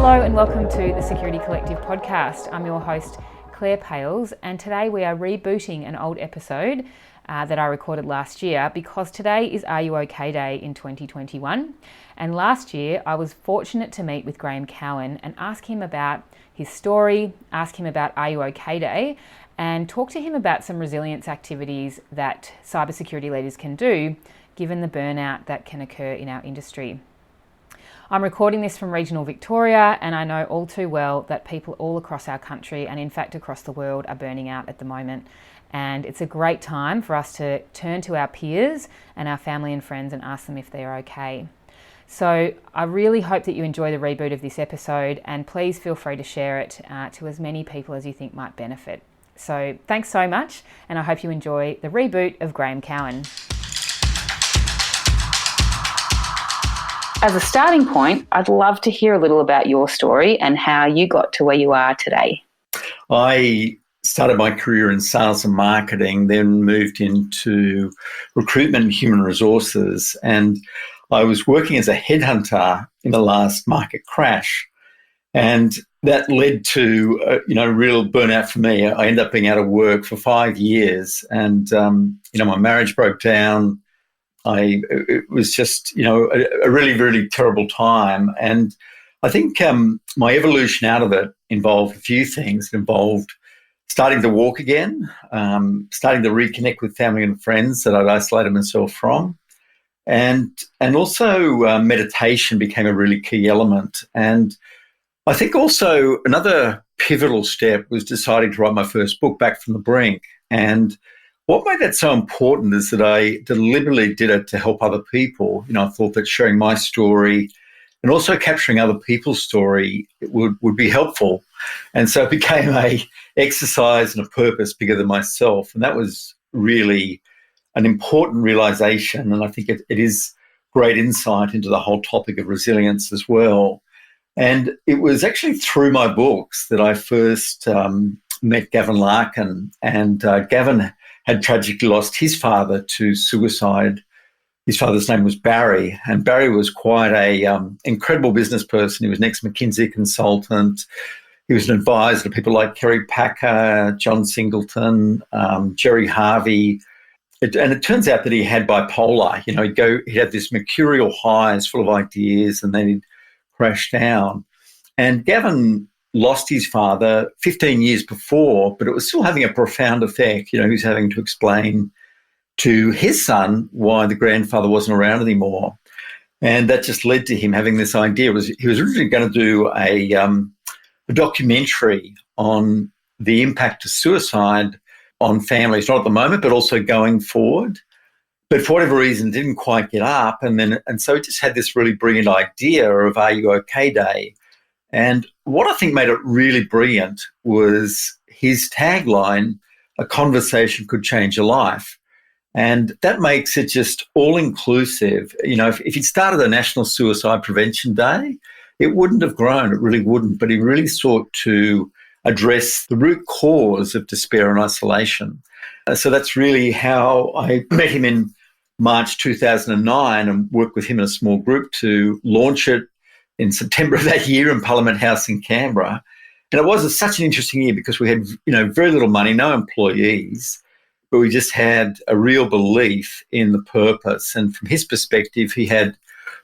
Hello and welcome to the Security Collective podcast. I'm your host, Claire Pales, and today we are rebooting an old episode that I recorded last year because today is Are You OK Day in 2021. And last year I was fortunate to meet with Graeme Cowan and ask him about his story, ask him about Are You OK Day, and talk to him about some resilience activities that cybersecurity leaders can do given the burnout that can occur in our industry. I'm recording this from regional Victoria, and I know all too well that people all across our country and in fact across the world are burning out at the moment. And it's a great time for us to turn to our peers and our family and friends and ask them if they're okay. So I really hope that you enjoy the reboot of this episode, and please feel free to share it to as many people as you think might benefit. So thanks so much, and I hope you enjoy the reboot of Graeme Cowan. As a starting point, I'd love to hear a little about your story and how you got to where you are today. I started my career in sales and marketing, then moved into recruitment and human resources, and I was working as a headhunter in the last market crash, and that led to real burnout for me. I ended up being out of work for 5 years, and my marriage broke down. It was just, a really, really terrible time. And I think my evolution out of it involved a few things. It involved starting to walk again, starting to reconnect with family and friends that I'd isolated myself from. And also meditation became a really key element. And I think also another pivotal step was deciding to write my first book, Back from the Brink. And what made that so important is that I deliberately did it to help other people. I thought that sharing my story and also capturing other people's story would be helpful. And so it became a exercise and a purpose bigger than myself. And that was really an important realization. And I think it is great insight into the whole topic of resilience as well. And it was actually through my books that I first met Gavin Larkin. And Gavin had tragically lost his father to suicide. His father's name was Barry, and Barry was quite a incredible business person. He was an ex-McKinsey consultant. He was an advisor to people like Kerry Packer, John Singleton, Jerry Harvey. And it turns out that he had bipolar. He'd have this mercurial highs full of ideas, and then he'd crash down. And Gavin lost his father 15 years before, but it was still having a profound effect. He was having to explain to his son why the grandfather wasn't around anymore. And that just led to him having this idea. He was originally going to do a documentary on the impact of suicide on families, not at the moment, but also going forward. But for whatever reason, didn't quite get up. And so he just had this really brilliant idea of Are You OK Day? And what I think made it really brilliant was his tagline, "A conversation could change a life." And that makes it just all-inclusive. If he'd started a National Suicide Prevention Day, it wouldn't have grown. It really wouldn't. But he really sought to address the root cause of despair and isolation. So that's really how I met him in March 2009 and worked with him in a small group to launch it in September of that year in Parliament House in Canberra. And it was such an interesting year because we had, very little money, no employees, but we just had a real belief in the purpose. And from his perspective, he had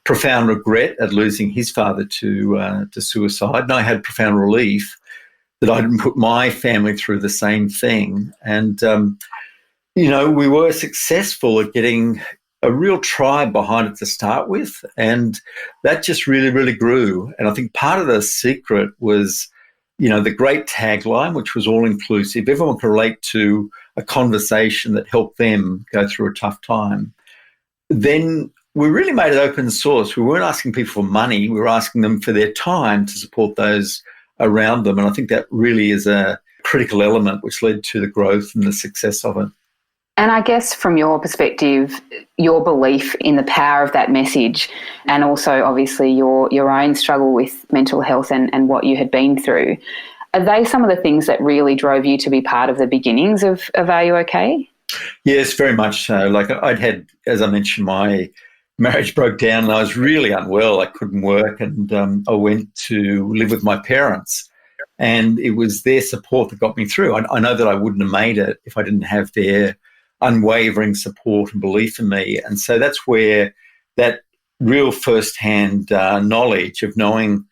profound regret at losing his father to suicide. And I had profound relief that I didn't put my family through the same thing. And, we were successful at getting a real tribe behind it to start with, and that just really, really grew. And I think part of the secret was, the great tagline, which was all-inclusive. Everyone could relate to a conversation that helped them go through a tough time. Then we really made it open source. We weren't asking people for money. We were asking them for their time to support those around them. And I think that really is a critical element which led to the growth and the success of it. And I guess from your perspective, your belief in the power of that message, and also obviously your own struggle with mental health and what you had been through, are they some of the things that really drove you to be part of the beginnings of Are You OK? Yes, very much so. Like I'd had, as I mentioned, my marriage broke down and I was really unwell. I couldn't work, and I went to live with my parents. And it was their support that got me through. I know that I wouldn't have made it if I didn't have their unwavering support and belief in me. And so that's where that real first-hand knowledge of knowing,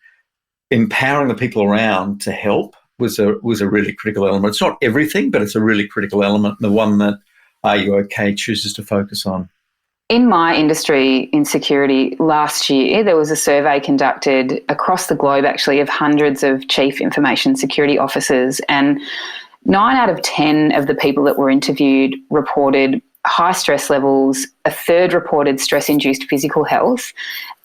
empowering the people around to help was a really critical element. It's not everything, but it's a really critical element, and the one that Are You OK chooses to focus on. In my industry in security last year, there was a survey conducted across the globe, actually, of hundreds of chief information security officers, and 9 out of 10 of the people that were interviewed reported high stress levels, a third reported stress-induced physical health,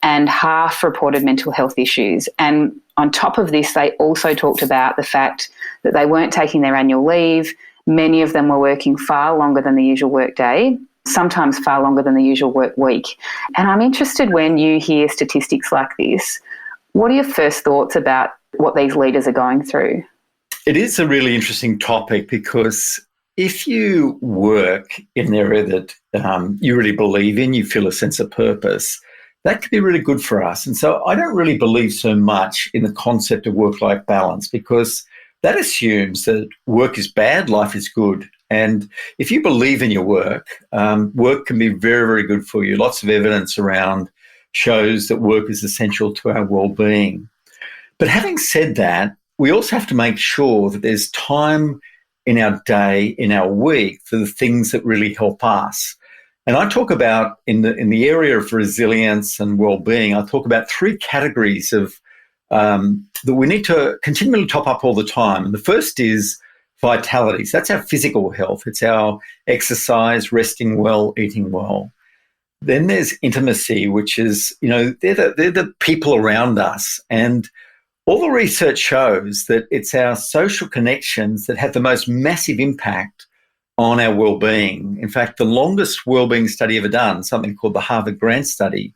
and half reported mental health issues. And on top of this, they also talked about the fact that they weren't taking their annual leave. Many of them were working far longer than the usual work day, sometimes far longer than the usual work week. And I'm interested, when you hear statistics like this, what are your first thoughts about what these leaders are going through? It is a really interesting topic, because if you work in an area that you really believe in, you feel a sense of purpose, that could be really good for us. And so I don't really believe so much in the concept of work-life balance, because that assumes that work is bad, life is good. And if you believe in your work, work can be very, very good for you. Lots of evidence around shows that work is essential to our well-being. But having said that, we also have to make sure that there's time in our day, in our week, for the things that really help us. And I talk about, in the area of resilience and well-being, I talk about 3 categories of that we need to continually top up all the time. And the first is vitality. So that's our physical health. It's our exercise, resting well, eating well. Then there's intimacy, which is, they're the people around us. And all the research shows that it's our social connections that have the most massive impact on our well-being. In fact, the longest well-being study ever done, something called the Harvard Grant Study,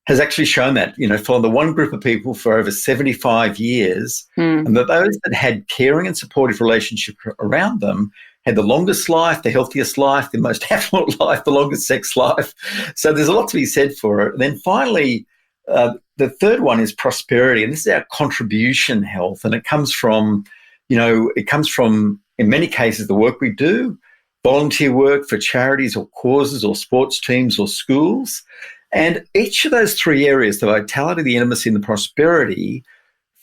has actually shown that, for the one group of people for over 75 years, and that those that had caring and supportive relationships around them had the longest life, the healthiest life, the most affluent life, the longest sex life. So there's a lot to be said for it. And then finally, the third one is prosperity, and this is our contribution health, and it comes from, in many cases, the work we do, volunteer work for charities or causes or sports teams or schools. And each of those 3 areas, the vitality, the intimacy, and the prosperity,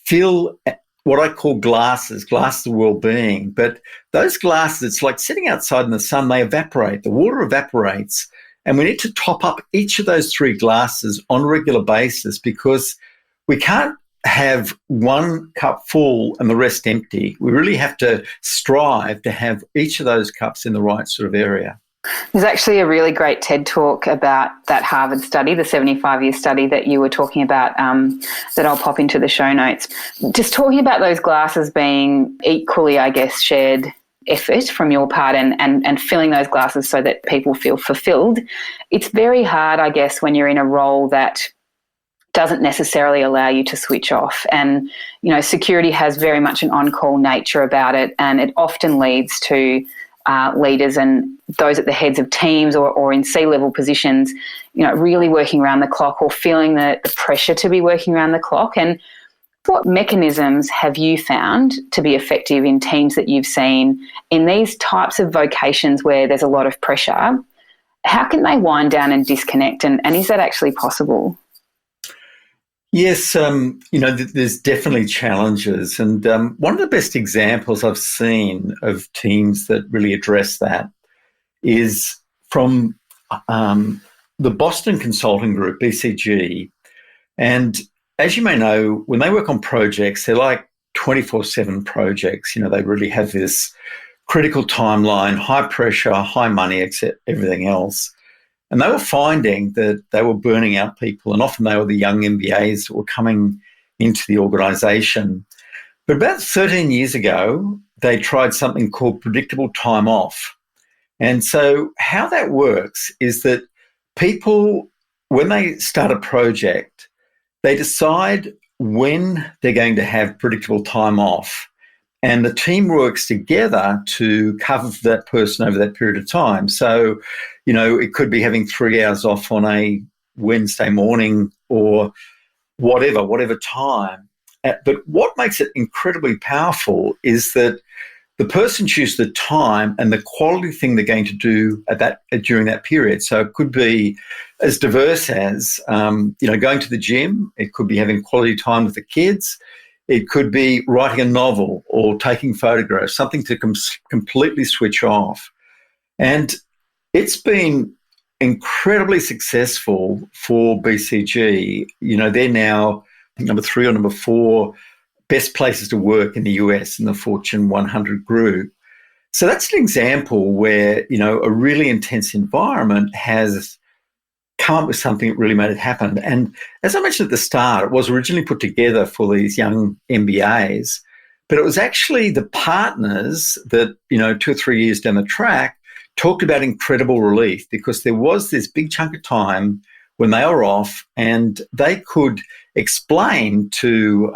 fill what I call glasses of well-being. But those glasses, it's like sitting outside in the sun, they evaporate. The water evaporates. And we need to top up each of those 3 glasses on a regular basis, because we can't have one cup full and the rest empty. We really have to strive to have each of those cups in the right sort of area. There's actually a really great TED talk about that Harvard study, the 75-year study that you were talking about, that I'll pop into the show notes. Just talking about those glasses being equally, I guess, shared effort from your part, and filling those glasses so that people feel fulfilled. It's very hard, I guess, when you're in a role that doesn't necessarily allow you to switch off. And, security has very much an on-call nature about it, and it often leads to leaders and those at the heads of teams or in C-level positions, really working around the clock, or feeling the pressure to be working around the clock. And what mechanisms have you found to be effective in teams that you've seen in these types of vocations where there's a lot of pressure? How can they wind down and disconnect? And is that actually possible? Yes, there's definitely challenges. And one of the best examples I've seen of teams that really address that is from the Boston Consulting Group, BCG. And as you may know, when they work on projects, they're like 24/7 projects. They really have this critical timeline, high pressure, high money, except everything else. And they were finding that they were burning out people, and often they were the young MBAs that were coming into the organisation. But about 13 years ago, they tried something called predictable time off. And so how that works is that people, when they start a project, they decide when they're going to have predictable time off. And the team works together to cover for that person over that period of time. So, it could be having 3 hours off on a Wednesday morning or whatever time. But what makes it incredibly powerful is that the person chooses the time and the quality thing they're going to do during that period. So it could be as diverse as going to the gym. It could be having quality time with the kids. It could be writing a novel or taking photographs, something to completely switch off. And it's been incredibly successful for BCG. They're now number 3 or number 4 best places to work in the US in the Fortune 100 group. So that's an example where, a really intense environment has come up with something that really made it happen. And as I mentioned at the start, it was originally put together for these young MBAs, but it was actually the partners that, 2 or 3 years down the track talked about incredible relief, because there was this big chunk of time when they were off and they could explain to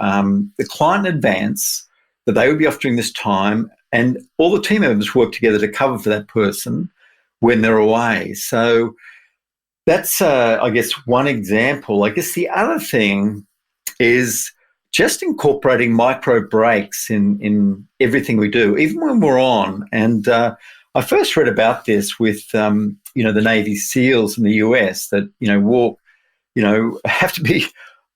the client in advance that they would be off during this time, and all the team members work together to cover for that person when they're away. So that's, I guess, one example. I guess the other thing is just incorporating micro breaks in everything we do, even when we're on. And I first read about this with, the Navy SEALs in the US that, walk, have to be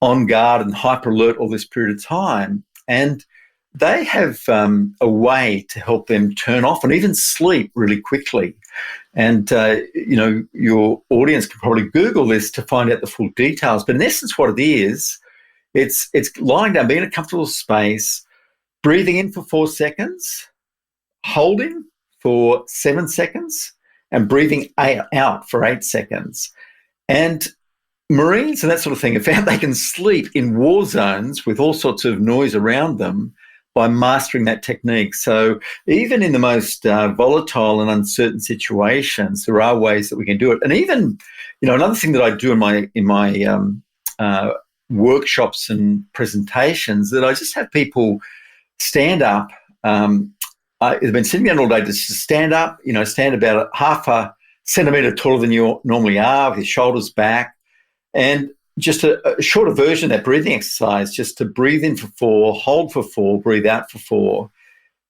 on guard and hyper alert all this period of time. And they have a way to help them turn off and even sleep really quickly. And, your audience can probably Google this to find out the full details. But in essence, what it is, it's lying down, being in a comfortable space, breathing in for 4 seconds, holding for 7 seconds, and breathing out for 8 seconds. And Marines and that sort of thing have found they can sleep in war zones with all sorts of noise around them by mastering that technique. So even in the most volatile and uncertain situations, there are ways that we can do it. And even, another thing that I do in my workshops and presentations, that I just have people stand up. They've been sitting down all day, just stand up, stand about half a centimetre taller than you normally are, with your shoulders back, and just a shorter version of that breathing exercise, just to breathe in for 4, hold for 4, breathe out for 4,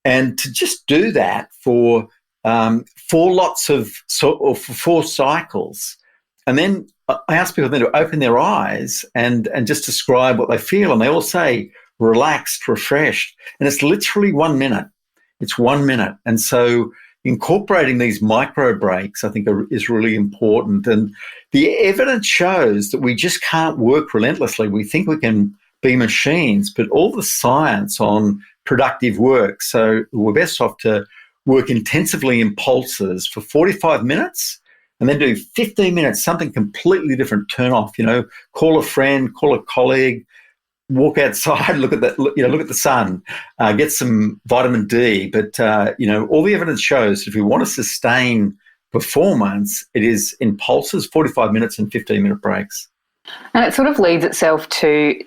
and to just do that for 4 for 4 cycles. And then I ask people then to open their eyes and just describe what they feel, and they all say relaxed, refreshed, and it's literally 1 minute. It's 1 minute. And so incorporating these micro breaks, I think, is really important. And the evidence shows that we just can't work relentlessly. We think we can be machines, but all the science on productive work, so we're best off to work intensively in pulses for 45 minutes and then do 15 minutes, something completely different, turn off, call a friend, call a colleague, walk outside, look at the sun, get some vitamin D. But, all the evidence shows if we want to sustain performance, it is in pulses, 45 minutes and 15-minute breaks. And it sort of leads itself to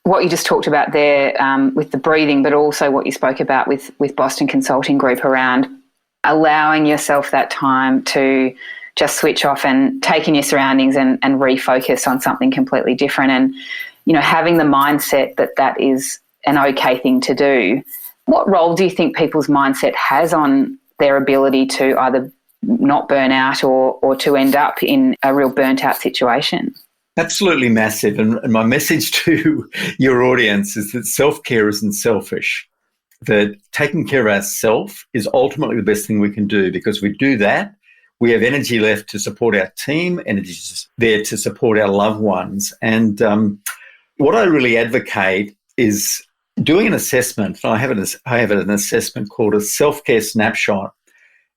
what you just talked about there with the breathing, but also what you spoke about with Boston Consulting Group around allowing yourself that time to just switch off and take in your surroundings and refocus on something completely different. And having the mindset that is an okay thing to do. What role do you think people's mindset has on their ability to either not burn out or to end up in a real burnt out situation? Absolutely massive. And my message to your audience is that self-care isn't selfish, that taking care of ourselves is ultimately the best thing we can do, because if we do that, we have energy left to support our team, energy there to support our loved ones. And what I really advocate is doing an assessment. I have an assessment called a Selfcare Snapshot,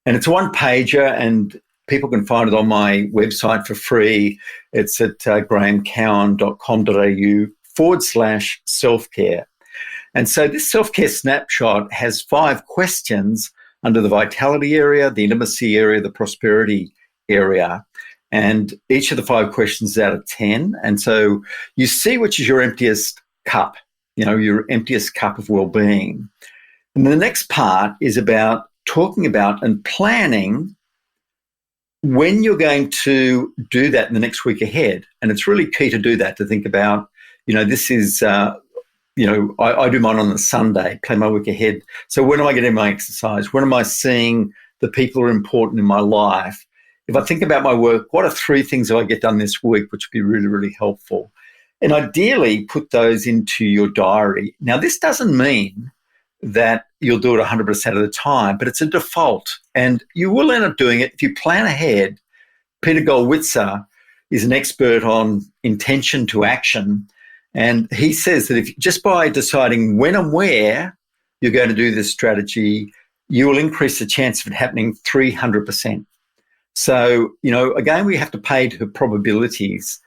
and it's a one-pager, and people can find it on my website for free. It's at graemecowan.com.au/selfcare. And so this Selfcare Snapshot has 5 questions under the vitality area, the intimacy area, the prosperity area. And each of the 5 questions is out of 10. And so you see which is your emptiest cup, your emptiest cup of well-being. And the next part is about talking about and planning when you're going to do that in the next week ahead, and it's really key to do that, to think about, this is, I do mine on the Sunday, plan my week ahead. So when am I getting my exercise? When am I seeing the people who are important in my life? If I think about my work, what are 3 things that I get done this week, which would be really, really helpful? And ideally, put those into your diary. Now, this doesn't mean that you'll do it 100% of the time, but it's a default. And you will end up doing it if you plan ahead. Peter Gollwitzer is an expert on intention to action. And he says that if just by deciding when and where you're going to do this strategy, you will increase the chance of it happening 300%. So, again, we have to pay to probabilities.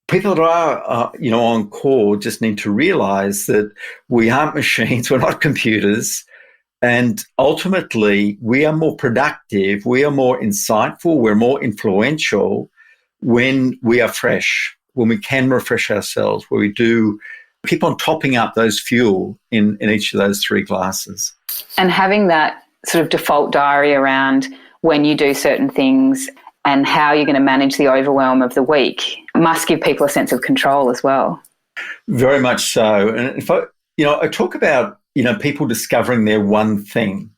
People that are, on call just need to realise that we aren't machines, we're not computers, and ultimately we are more productive, we are more insightful, we're more influential when we are fresh, when we can refresh ourselves, where we do keep on topping up those fuel in each of those 3 glasses. And having that sort of default diary around when you do certain things and how you're going to manage the overwhelm of the week must give people a sense of control as well. Very much so. And if I talk about, people discovering their one thing.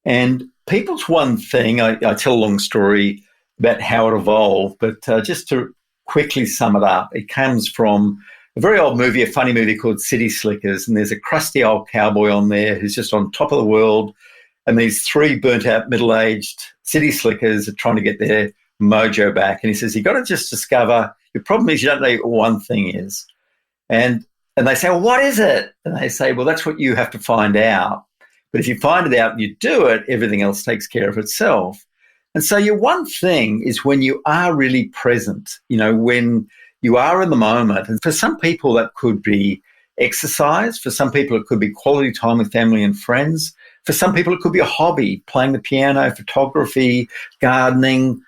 And people's one thing, I tell a long story about how it evolved, but just to quickly sum it up, it comes from a very old movie, a funny movie called City Slickers, and there's a crusty old cowboy on there who's just on top of the world, and these 3 burnt-out, middle-aged city slickers are trying to get their mojo back. And he says, you've got to just discover, your problem is you don't know what one thing is. And they say, well, what is it? And they say, well, that's what you have to find out. But if you find it out and you do it, everything else takes care of itself. And so your one thing is when you are really present, when you are in the moment. And for some people, that could be exercise. For some people, it could be quality time with family and friends. For some people, it could be a hobby, playing the piano, photography, gardening,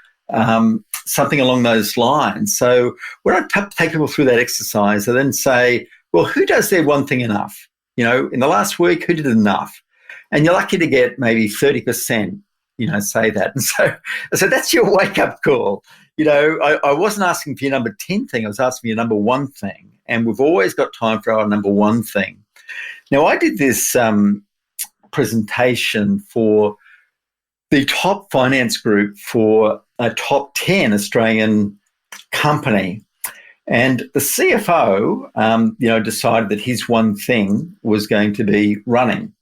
something along those lines. So when I take people through that exercise, I then say, well, who does their one thing enough? In the last week, who did it enough? And you're lucky to get maybe 30%, say that. And so that's your wake-up call. I wasn't asking for your number 10 thing. I was asking for your number 1 thing. And we've always got time for our number 1 thing. Now, I did this presentation for the top finance group for a top 10 Australian company. And the CFO, decided that his one thing was going to be running.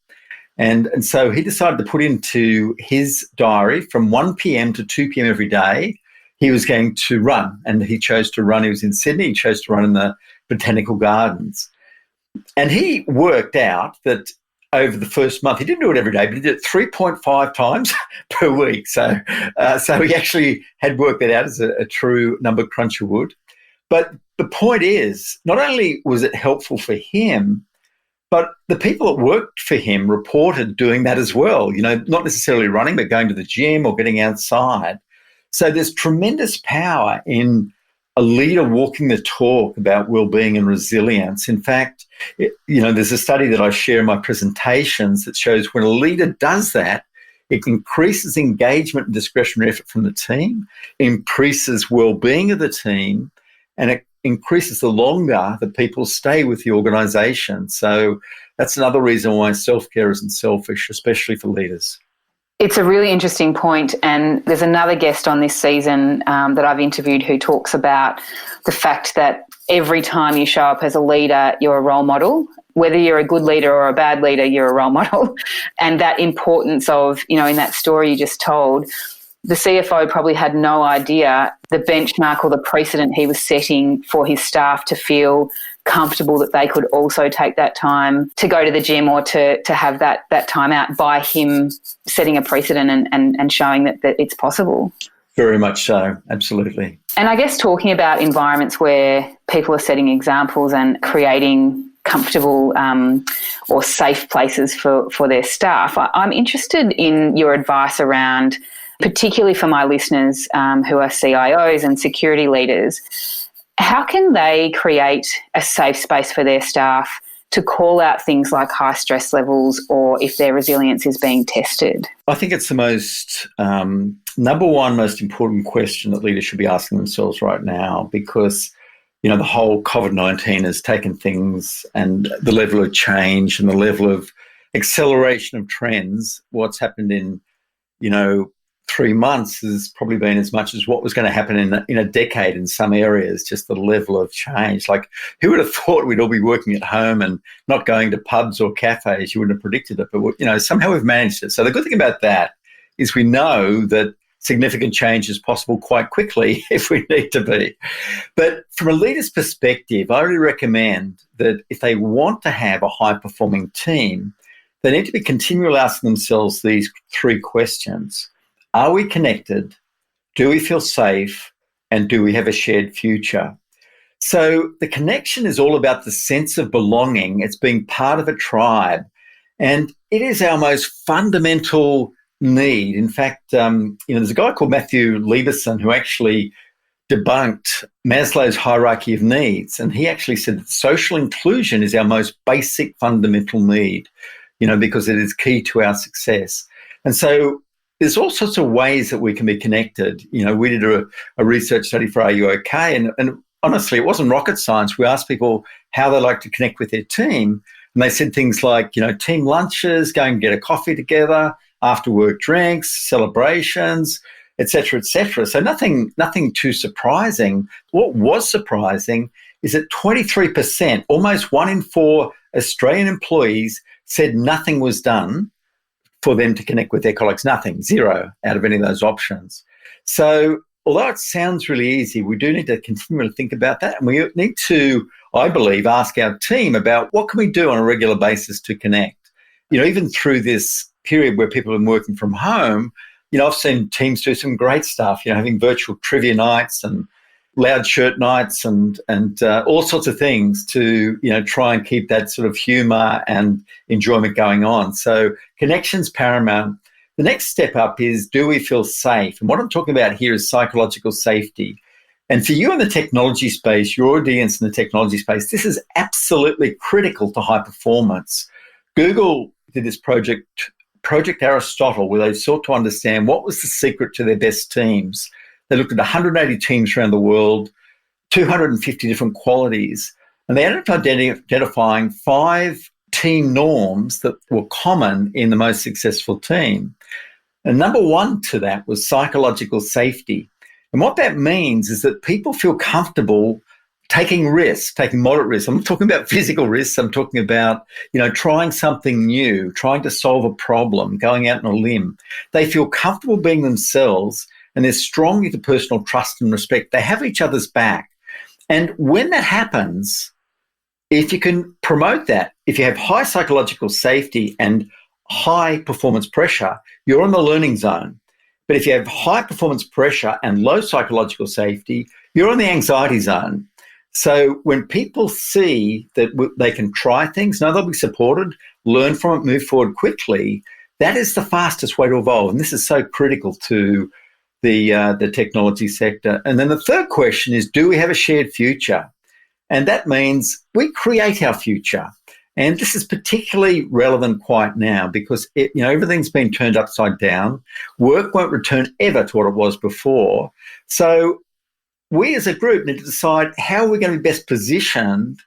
And so he decided to put into his diary from 1 p.m. to 2 p.m. every day, he was going to run. And he chose to run. He was in Sydney. He chose to run in the Botanical Gardens. And he worked out that over the first month, he didn't do it every day, but he did it 3.5 times per week. So he actually had worked that out as a true number cruncher would. But the point is, not only was it helpful for him, but the people that worked for him reported doing that as well, not necessarily running, but going to the gym or getting outside. So there's tremendous power in a leader walking the talk about well-being and resilience. In fact, there's a study that I share in my presentations that shows when a leader does that, it increases engagement and discretionary effort from the team, increases well-being of the team, and it increases the longer that people stay with the organisation. So that's another reason why self-care isn't selfish, especially for leaders. It's a really interesting point, and there's another guest on this season that I've interviewed who talks about the fact that every time you show up as a leader, you're a role model. Whether you're a good leader or a bad leader, you're a role model. And that importance of, in that story you just told, the CFO probably had no idea the benchmark or the precedent he was setting for his staff to feel comfortable that they could also take that time to go to the gym or to have that time out by him setting a precedent and showing that it's possible. Very much so, absolutely. And I guess talking about environments where people are setting examples and creating comfortable or safe places for their staff, I'm interested in your advice around, particularly for my listeners who are CIOs and security leaders, how can they create a safe space for their staff to call out things like high stress levels or if their resilience is being tested? I think it's the most number one most important question that leaders should be asking themselves right now, because the whole COVID-19 has taken things, and the level of change and the level of acceleration of trends. What's happened in 3 months has probably been as much as what was going to happen in a decade in some areas, just the level of change. Like, who would have thought we'd all be working at home and not going to pubs or cafes? You wouldn't have predicted it, but somehow we've managed it. So the good thing about that is we know that significant change is possible quite quickly if we need to be. But from a leader's perspective, I really recommend that if they want to have a high-performing team, they need to be continually asking themselves these 3 questions. Are we connected? Do we feel safe? And do we have a shared future? So the connection is all about the sense of belonging. It's being part of a tribe. And it is our most fundamental need. In fact, there's a guy called Matthew Lieberson who actually debunked Maslow's hierarchy of needs. And he actually said that social inclusion is our most basic fundamental need, because it is key to our success. And so there's all sorts of ways that we can be connected. We did a research study for Are You OK? And honestly, it wasn't rocket science. We asked people how they like to connect with their team. And they said things like, team lunches, going to get a coffee together, after work drinks, celebrations, et cetera, et cetera. So nothing too surprising. What was surprising is that 23%, almost 1 in 4 Australian employees, said nothing was done for them to connect with their colleagues. Nothing, 0 out of any of those options. So although it sounds really easy, we do need to continue to think about that. And we need to, I believe, ask our team about what can we do on a regular basis to connect. Even through this period where people have been working from home, I've seen teams do some great stuff, having virtual trivia nights and loud shirt nights and all sorts of things to, try and keep that sort of humour and enjoyment going on. So connection's paramount. The next step up is, do we feel safe? And what I'm talking about here is psychological safety. And for you in the technology space, your audience in the technology space, this is absolutely critical to high performance. Google did this Project Aristotle, where they sought to understand what was the secret to their best teams. They looked at 180 teams around the world, 250 different qualities, and they ended up identifying 5 team norms that were common in the most successful team. And number 1 to that was psychological safety. And what that means is that people feel comfortable taking risks, taking moderate risks. I'm not talking about physical risks. I'm talking about, trying something new, trying to solve a problem, going out on a limb. They feel comfortable being themselves, and they're strong into personal trust and respect. They have each other's back. And when that happens, if you can promote that, if you have high psychological safety and high performance pressure, you're in the learning zone. But if you have high performance pressure and low psychological safety, you're in the anxiety zone. So when people see that they can try things, know they'll be supported, learn from it, move forward quickly, that is the fastest way to evolve. And this is so critical to the technology sector. And then the third question is, do we have a shared future? And that means we create our future. And this is particularly relevant quite now because everything's been turned upside down. Work won't return ever to what it was before. So we as a group need to decide how we're going to be best positioned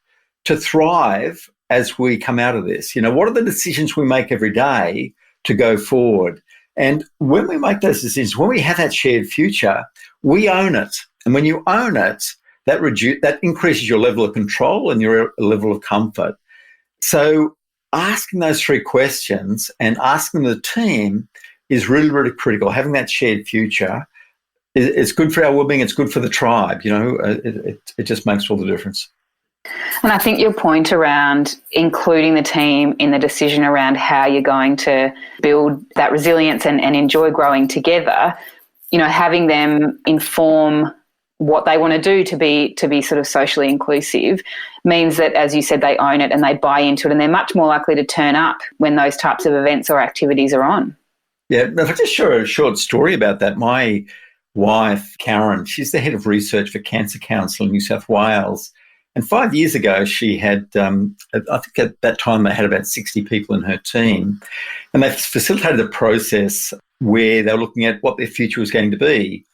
to thrive as we come out of this. What are the decisions we make every day to go forward? And when we make those decisions, when we have that shared future, we own it. And when you own it, that increases your level of control and your level of comfort. So asking those 3 questions and asking the team is really, really critical. Having that shared future, it's good for our well-being. It's good for the tribe. It just makes all the difference. And I think your point around including the team in the decision around how you're going to build that resilience and enjoy growing together, having them inform what they want to do to be sort of socially inclusive means that, as you said, they own it and they buy into it, and they're much more likely to turn up when those types of events or activities are on. Yeah, if I just share a short story about that, my wife, Karen, she's the head of research for Cancer Council in New South Wales, And 5 years ago, she had, I think at that time, they had about 60 people in her team. And they facilitated a process where they were looking at what their future was going to be.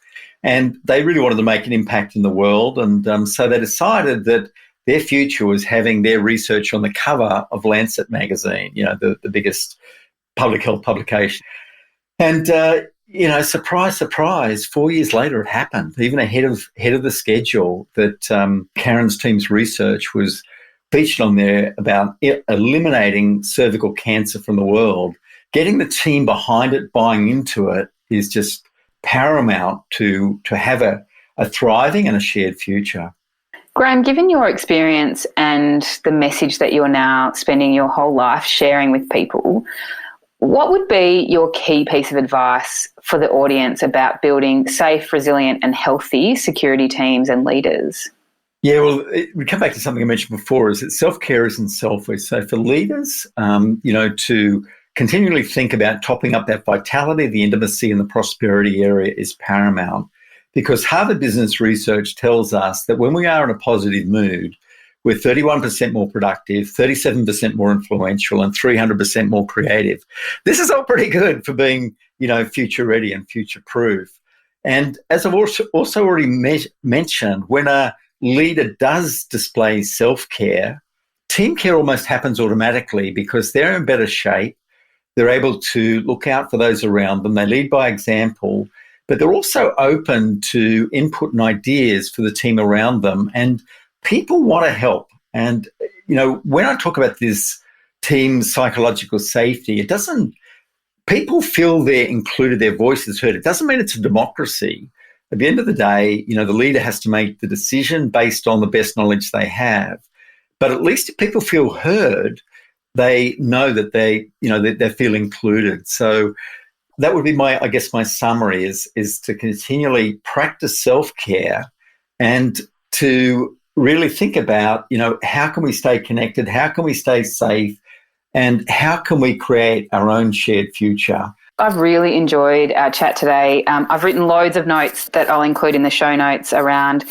And they really wanted to make an impact in the world. And so they decided that their future was having their research on the cover of Lancet magazine, the biggest public health publication. And, surprise, surprise, 4 years later it happened, even ahead of the schedule, that Karen's team's research was featured on there about eliminating cervical cancer from the world. Getting the team behind it, buying into it, is just paramount to have a thriving and a shared future. Graeme, given your experience and the message that you're now spending your whole life sharing with people, what would be your key piece of advice for the audience about building safe, resilient and healthy security teams and leaders? Yeah, well, we come back to something I mentioned before, is that self-care isn't selfish. So for leaders, to continually think about topping up that vitality, the intimacy and the prosperity area is paramount, because Harvard Business Research tells us that when we are in a positive mood, we're 31% more productive, 37% more influential, and 300% more creative. This is all pretty good for being, future ready and future proof. And as I've also already mentioned, when a leader does display self-care, team care almost happens automatically because they're in better shape. They're able to look out for those around them. They lead by example, but they're also open to input and ideas for the team around them. And people want to help. And, when I talk about this team psychological safety, people feel they're included, their voice is heard. It doesn't mean it's a democracy. At the end of the day, the leader has to make the decision based on the best knowledge they have. But at least if people feel heard, they know that they feel included. So that would be my summary is to continually practice self-care and to really think about, how can we stay connected? How can we stay safe? And how can we create our own shared future? I've really enjoyed our chat today. I've written loads of notes that I'll include in the show notes around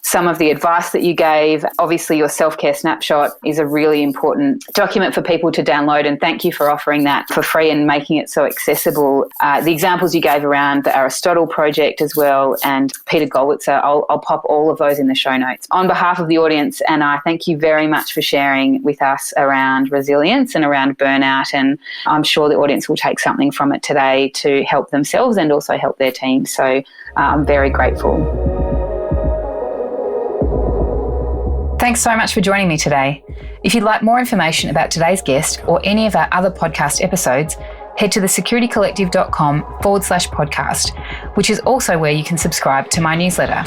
some of the advice that you gave. Obviously, your self-care snapshot is a really important document for people to download, and thank you for offering that for free and making it so accessible. The examples you gave around the Aristotle project as well and Peter Gollwitzer, I'll pop all of those in the show notes. On behalf of the audience, and I thank you very much for sharing with us around resilience and around burnout, and I'm sure the audience will take something from it today to help themselves and also help their team. So I'm very grateful. Thanks so much for joining me today. If you'd like more information about today's guest or any of our other podcast episodes, head to thesecuritycollective.com/podcast, which is also where you can subscribe to my newsletter.